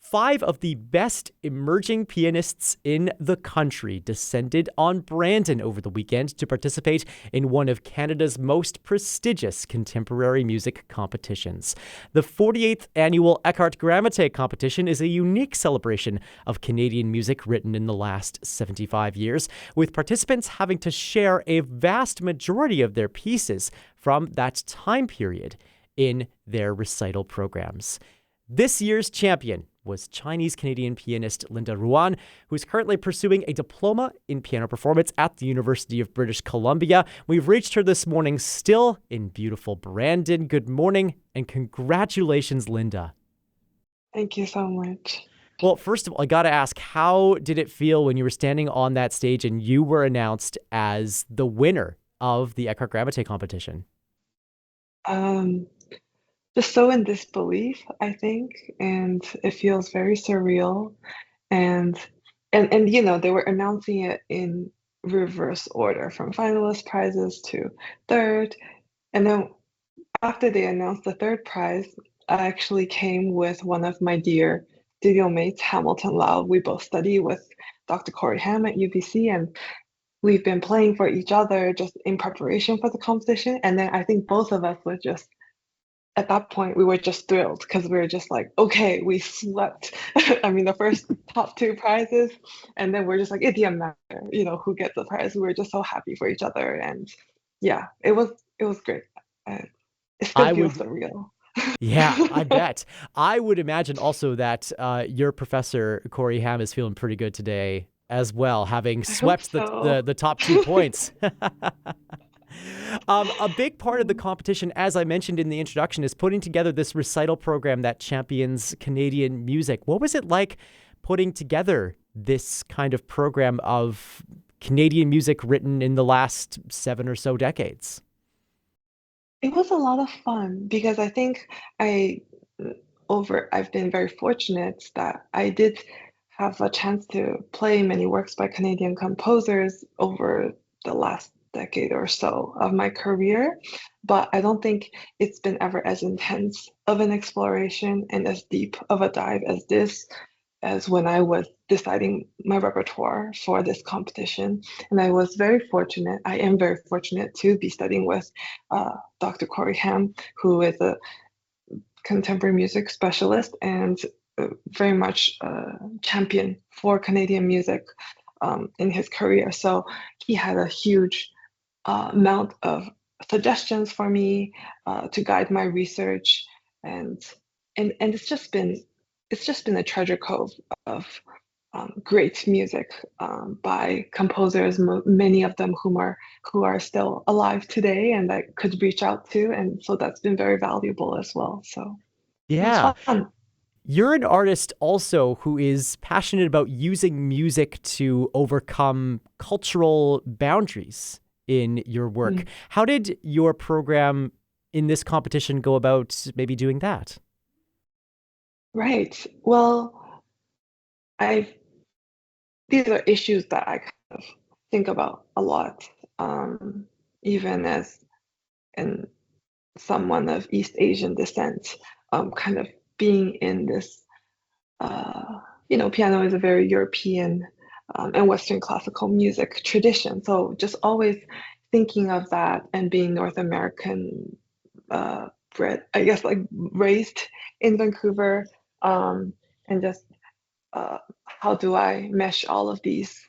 Five of the best emerging pianists in the country descended on Brandon over the weekend to participate in one of Canada's most prestigious contemporary music competitions. The 48th annual Eckhardt-Gramatté Competition is a unique celebration of Canadian music written in the last 75 years, with participants having to share a vast majority of their pieces from that time period in their recital programs. This year's champion was Chinese-Canadian pianist Linda Ruan, who is currently pursuing a diploma in piano performance at the University of British Columbia. We've reached her this morning, still in beautiful Brandon. Good morning, and congratulations, Linda. Thank you so much. Well, first of all, I got to ask, how did it feel when you were standing on that stage and you were announced as the winner of the Eckhardt-Gramatté competition? Um, just so in disbelief, I think, and it feels very surreal. And they were announcing it in reverse order from finalist prizes to third. And then after they announced the third prize, I actually came with one of my dear studio mates, Hamilton Lau. We both study with Dr. Corey Ham at UBC, and we've been playing for each other just in preparation for the competition. And then I think both of us were just at that point we were just thrilled because we were just like, okay, we swept. I mean, the first top two prizes, and then we're just like, it didn't matter, who gets the prize. We were just so happy for each other, and yeah, it was great. Uh, it still I feels would surreal. Yeah, I bet. I would imagine also that your professor, Corey Ham, is feeling pretty good today as well, having I hope swept so. the top 2 points. A big part of the competition, as I mentioned in the introduction, is putting together this recital program that champions Canadian music. What was it like putting together this kind of program of Canadian music written in the last 7 or so decades? It was a lot of fun because I think I I've been very fortunate that I did have a chance to play many works by Canadian composers over the last decade or so of my career, but I don't think it's been ever as intense of an exploration and as deep of a dive as this as when I was deciding my repertoire for this competition. And I am very fortunate to be studying with Dr. Corey Ham, who is a contemporary music specialist and very much a champion for Canadian music in his career. So he had a huge amount of suggestions for me to guide my research, and and it's just been a treasure trove of great music by composers, many of them who are still alive today, and I could reach out to, and so that's been very valuable as well. So it was Yeah. fun. You're an artist also who is passionate about using music to overcome cultural boundaries in your work. Mm. How did your program in this competition go about maybe doing that? Right. Well, I these are issues that I kind of think about a lot, um, even as in someone of East Asian descent, kind of being in this, uh, piano is a very European and Western classical music tradition. So just always thinking of that and being North American bred, I guess, like raised in Vancouver, and just how do I mesh all of these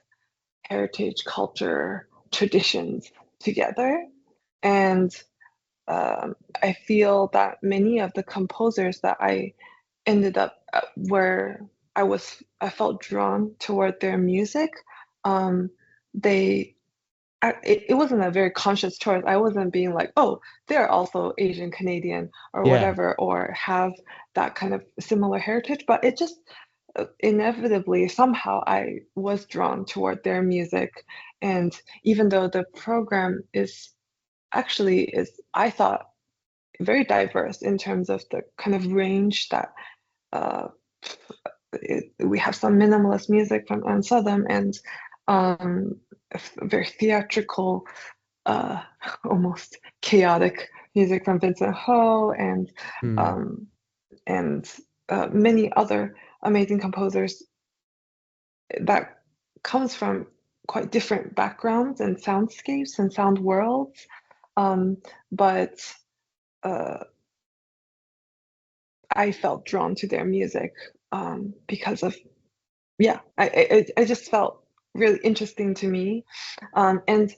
heritage, culture, traditions together? And I feel that many of the composers that I ended up where I felt drawn toward their music. Um, they it wasn't a very conscious choice. I wasn't being like, oh, they're also Asian Canadian or Yeah. whatever, or have that kind of similar heritage. But it just inevitably somehow I was drawn toward their music, and even though the program is I thought very diverse in terms of the kind of range that uh, we have some minimalist music from Anne Southam and um, very theatrical, uh, almost chaotic music from Vincent Ho um, and many other amazing composers that comes from quite different backgrounds and soundscapes and sound worlds. But I felt drawn to their music because of, yeah, I just felt really interesting to me. And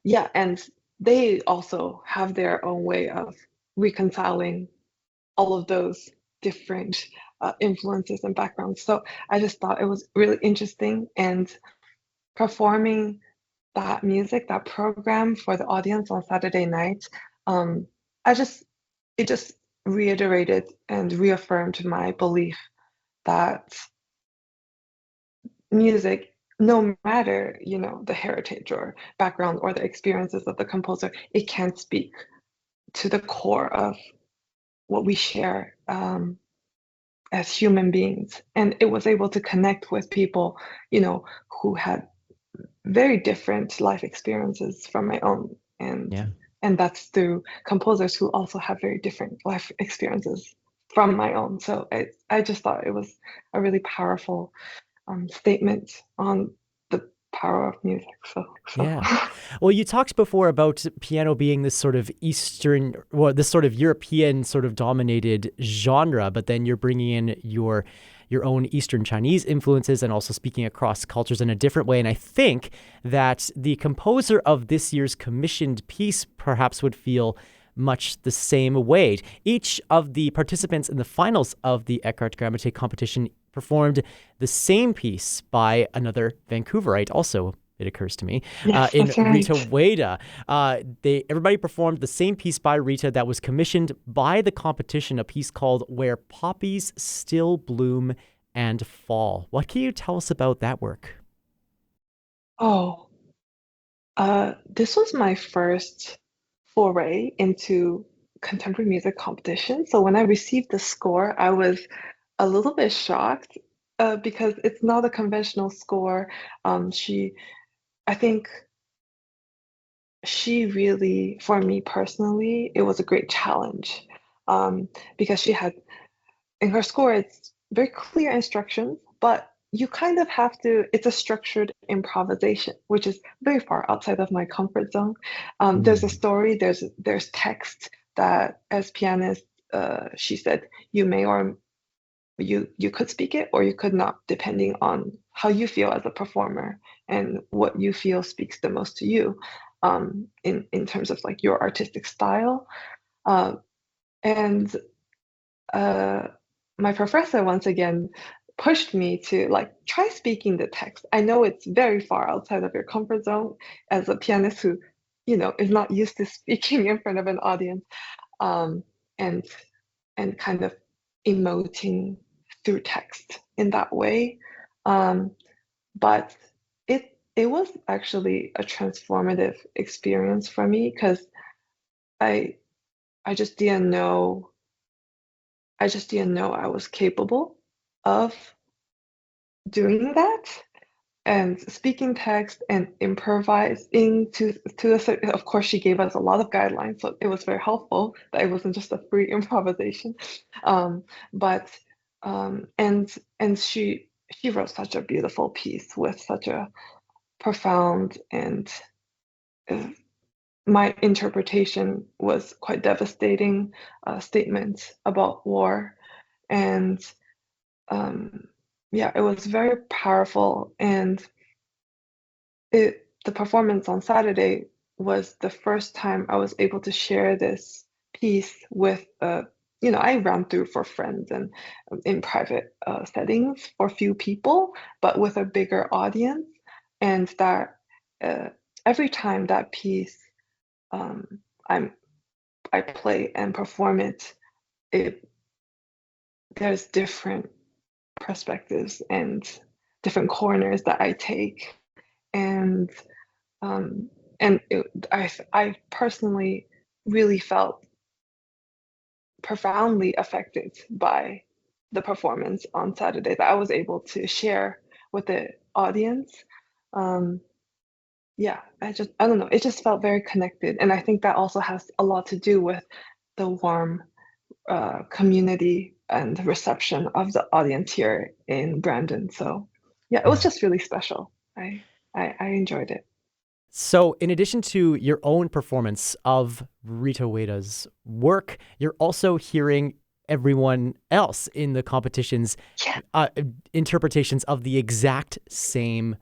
yeah, and they also have their own way of reconciling all of those different influences and backgrounds. So I just thought it was really interesting, and performing that music, that program for the audience on Saturday night, um, I just it just reiterated and reaffirmed my belief that music, no matter, the heritage or background or the experiences of the composer, it can speak to the core of what we share as human beings. And it was able to connect with people, who had very different life experiences from my own. And Yeah. and that's through composers who also have very different life experiences from my own. So I just thought it was a really powerful statement on the power of music. So Yeah. Well, you talked before about piano being this sort of this sort of European sort of dominated genre, but then you're bringing in your own Eastern Chinese influences and also speaking across cultures in a different way. And I think that the composer of this year's commissioned piece perhaps would feel much the same way. Each of the participants in the finals of the Eckhardt-Gramatté competition performed the same piece by another Vancouverite, also it occurs to me, yes, in that's Rita right. Ueda. Everybody performed the same piece by Rita that was commissioned by the competition, a piece called Where Poppies Still Bloom and Fall. What can you tell us about that work? Oh, this was my first foray into contemporary music competition. So when I received the score, I was a little bit shocked because it's not a conventional score. I think she really, for me personally, it was a great challenge because she had in her score, it's very clear instructions, but you kind of have to, it's a structured improvisation, which is very far outside of my comfort zone. There's a Mm. story, there's text that as pianist, she said, you may or you could speak it or you could not, depending on how you feel as a performer and what you feel speaks the most to you in terms of like your artistic style. Uh, and uh, my professor once again pushed me to like try speaking the text. I know it's very far outside of your comfort zone as a pianist who, is not used to speaking in front of an audience, um, and and kind of emoting through text in that way. Um, but it was actually a transformative experience for me because I I just didn't know I just didn't know I was capable of doing that and speaking text and improvising to a certain, of course she gave us a lot of guidelines, so it was very helpful that it wasn't just a free improvisation. But and she wrote such a beautiful piece with such a profound and uh, my interpretation was quite devastating statement about war. And um, yeah, it was very powerful. And the performance on Saturday was the first time I was able to share this piece with I ran through for friends and in private settings for few people, but with a bigger audience. And that uh, every time that piece um, I'm I play and perform it, it there's different perspectives and different corners that I take, and um, I personally really felt profoundly affected by the performance on Saturday that I was able to share with the audience. Um, yeah, I don't know, it just felt very connected, and I think that also has a lot to do with the warm community and the reception of the audience here in Brandon. So yeah, it was just really special. I enjoyed it. So, in addition to your own performance of Rita Ueda's work, you're also hearing everyone else in the competition's Yeah. uh, interpretations of the exact same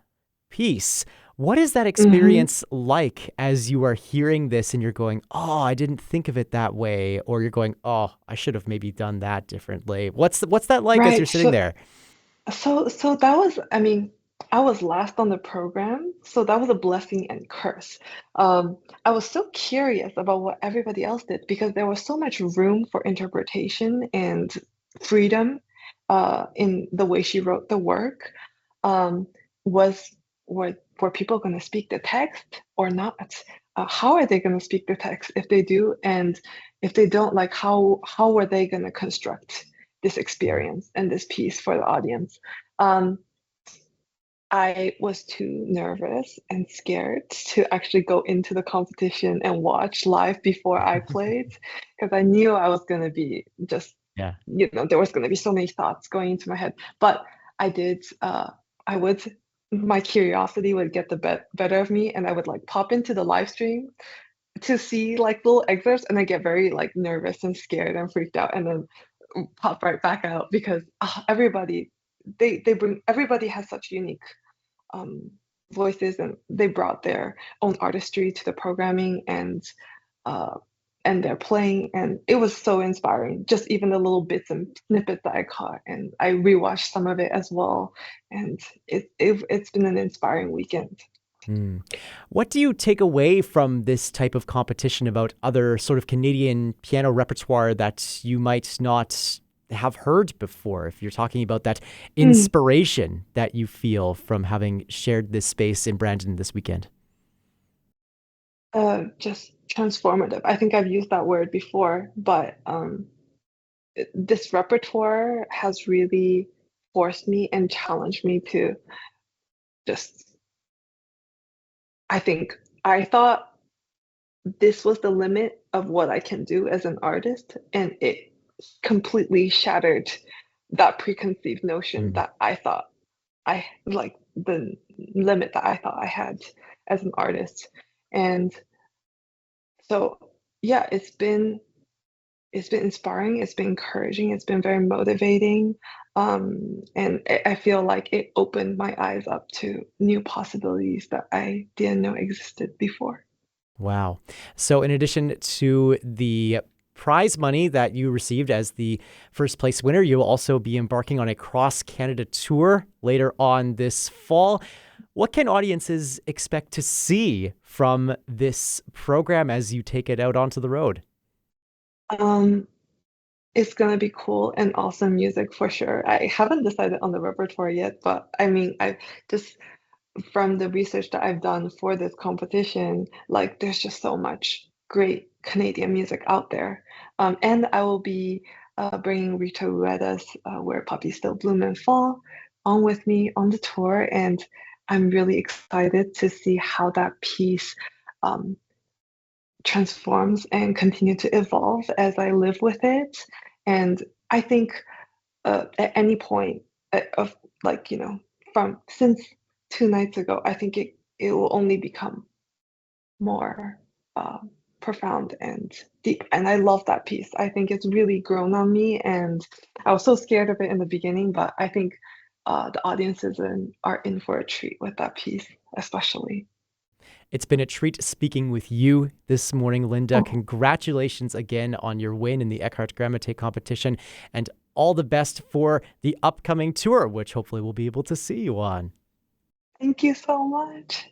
piece. What is that Hmm. experience like as you are hearing this and you're going, oh, I didn't think of it that way? Or you're going, oh, I should have maybe done that differently. What's that like as you're Right. sitting there? So that was, I mean, I was last on the program, so that was a blessing and curse. I was so curious about what everybody else did because there was so much room for interpretation and freedom in the way she wrote the work. Um, was were people going to speak the text or not? How are they going to speak the text if they do? And if they don't, like how were they going to construct this experience and this piece for the audience? Um, I was too nervous and scared to actually go into the competition and watch live before I played because I knew I was going to be just, Yeah. there was going to be so many thoughts going into my head. But I did, I would, my curiosity would get the better of me and I would like pop into the live stream to see like little excerpts and I get very like nervous and scared and freaked out and then pop right back out because everybody they bring everybody has such unique um, voices and they brought their own artistry to the programming uh, and their playing and it was so inspiring just even the little bits and snippets that I caught and I rewatched some of it as well and it's been an inspiring weekend. Hmm. What do you take away from this type of competition about other sort of Canadian piano repertoire that you might not have heard before? If you're talking about that Mm. inspiration that you feel from having shared this space in Brandon this weekend. Just transformative. I think I've used that word before, but this repertoire has really forced me and challenged me to just, I think I thought this was the limit of what I can do as an artist, and it completely shattered that preconceived notion Mm. that I thought I like the limit that I thought I had as an artist. And so, yeah, it's been inspiring, it's been encouraging, it's been very motivating. And I feel like it opened my eyes up to new possibilities that I didn't know existed before. Wow. So, in addition to the prize money that you received as the first place winner, you'll also be embarking on a cross Canada tour later on this fall. What can audiences expect to see from this program as you take it out onto the road? Um, it's gonna be cool and awesome music for sure. I haven't decided on the repertoire yet, but I mean, I just from the research that I've done for this competition, like there's just so much great Canadian music out there. And I will be bringing Rita Rueda's "Where Puppies Still Bloom and Fall" on with me on the tour, and I'm really excited to see how that piece um, transforms and continue to evolve as I live with it. And I think at any point of like from since 2 nights ago, I think it will only become more profound and deep. And I love that piece. I think it's really grown on me, and I was so scared of it in the beginning, but I think the audiences are in for a treat with that piece, especially. It's been a treat speaking with you this morning, Linda. Oh, Congratulations again on your win in the Eckhardt-Gramatté competition, and all the best for the upcoming tour, which hopefully we'll be able to see you on. thank you so much.